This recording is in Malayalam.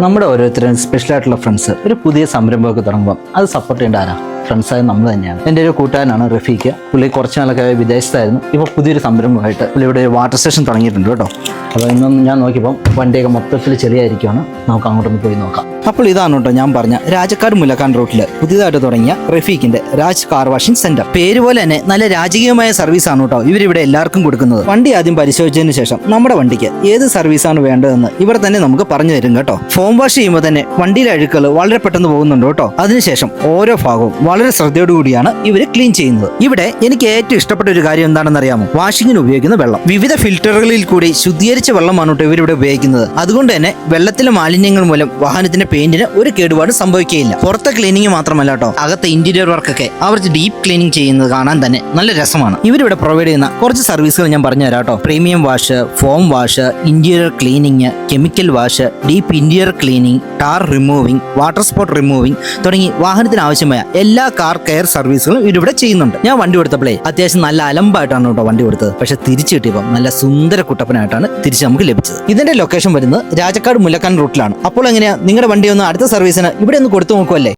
നമ്മുടെ ഓരോരുത്തരും സ്പെഷ്യലായിട്ടുള്ള ഫ്രണ്ട്സ് ഒരു പുതിയ സംരംഭമൊക്കെ തുടങ്ങുമ്പോൾ അത് സപ്പോർട്ട് ചെയ്യേണ്ട ആരാ? ഫ്രണ്ട്സായ നമ്മൾ തന്നെയാണ്. എൻ്റെ ഒരു കൂട്ടുകാരനാണ് റഫീഖ്. പുള്ളി കുറച്ച് നാളൊക്കെ വിദേശത്തായിരുന്നു. ഇപ്പോൾ പുതിയൊരു സംരംഭമായിട്ട് പുള്ളി ഇവിടെ ഒരു വാട്ടർ സ്റ്റേഷൻ തുടങ്ങിയിട്ടുണ്ട് കേട്ടോ. അപ്പോൾ ഇന്നും ഞാൻ നോക്കിയപ്പോൾ വണ്ടിയൊക്കെ മൊത്തത്തിൽ ചെളിയായിരിക്കുവാണ്. നമുക്ക് അങ്ങോട്ടൊന്ന് പോയി നോക്കാം. അപ്പോൾ ഇതാണ് കേട്ടോ ഞാൻ പറഞ്ഞ രാജക്കാട് മുല്ലക്കാട് റൂട്ടിൽ പുതിയതായിട്ട് തുടങ്ങിയ റഫീഖിന്റെ രാജ് കാർ വാഷിംഗ് സെന്റർ. പേര് പോലെ തന്നെ നല്ല രാജകീയമായ സർവീസ് ആണ് കേട്ടോ ഇവരിവിടെ എല്ലാവർക്കും കൊടുക്കുന്നത്. വണ്ടി ആദ്യം പരിശോധിച്ചതിന് ശേഷം നമ്മുടെ വണ്ടിക്ക് ഏത് സർവീസാണ് വേണ്ടതെന്ന് ഇവിടെ തന്നെ നമുക്ക് പറഞ്ഞു തരും കേട്ടോ. ഫോം വാഷ് ചെയ്യുമ്പോൾ തന്നെ വണ്ടിയിലെ അഴുക്കുകൾ വളരെ പെട്ടെന്ന് പോകുന്നുണ്ട് കേട്ടോ. അതിനുശേഷം ഓരോ ഭാഗവും വളരെ ശ്രദ്ധയോടുകൂടിയാണ് ഇവർ ക്ലീൻ ചെയ്യുന്നത്. ഇവിടെ എനിക്ക് ഏറ്റവും ഇഷ്ടപ്പെട്ട ഒരു കാര്യം എന്താണെന്ന് അറിയാമോ? വാഷിങ്ങിന് ഉപയോഗിക്കുന്ന വെള്ളം വിവിധ ഫിൽറ്ററുകളിൽ കൂടി ശുദ്ധീകരിച്ച വെള്ളമാണ് കേട്ടോ ഇവരിവിടെ ഉപയോഗിക്കുന്നത്. അതുകൊണ്ട് തന്നെ വെള്ളത്തിലെ മാലിന്യങ്ങൾ മൂലം വാഹനത്തിന്റെ പെയിന്റിന് ഒരു കേടുപാട് സംഭവിക്കുകയില്ല. പുറത്തെ ക്ലീനിങ് മാത്രമല്ല കേട്ടോ, അകത്തെ ഇന്റീരിയർ വർക്കൊക്കെ അവർ ഡീപ്പ് ക്ലീനിങ് ചെയ്യുന്നത് കാണാൻ തന്നെ നല്ല രസമാണ്. ഇവരിവിടെ പ്രൊവൈഡ് ചെയ്യുന്ന കുറച്ച് സർവീസുകൾ ഞാൻ പറഞ്ഞു തരാം കേട്ടോ. Premium wash, form wash, interior cleaning, chemical wash, deep interior cleaning, tar removing, water spot removing തുടങ്ങി വാഹനത്തിന് ആവശ്യമായ എല്ലാ കാർ കെയർ സർവീസുകളും ഇവരിവിടെ ചെയ്യുന്നുണ്ട്. ഞാൻ വണ്ടി കൊടുത്തപ്പോഴേ അത്യാവശ്യം നല്ല അലമ്പായിട്ടാണ് കേട്ടോ വണ്ടി കൊടുത്തത്. പക്ഷെ തിരിച്ചു കിട്ടിയപ്പോൾ നല്ല സുന്ദര കുട്ടപ്പനായിട്ടാണ് തിരിച്ച് നമുക്ക് ലഭിച്ചത്. ഇതിന്റെ ലൊക്കേഷൻ വരുന്നത് രാജക്കാട് മുല്ലക്കാട് റൂട്ടിലാണ്. അപ്പോൾ എങ്ങനെയാ നിങ്ങളുടെ വണ്ടി ഒന്ന് അടുത്ത സർവീസിന് ഇവിടെ ഒന്ന് കൊടുത്തു നോക്കുമല്ലേ?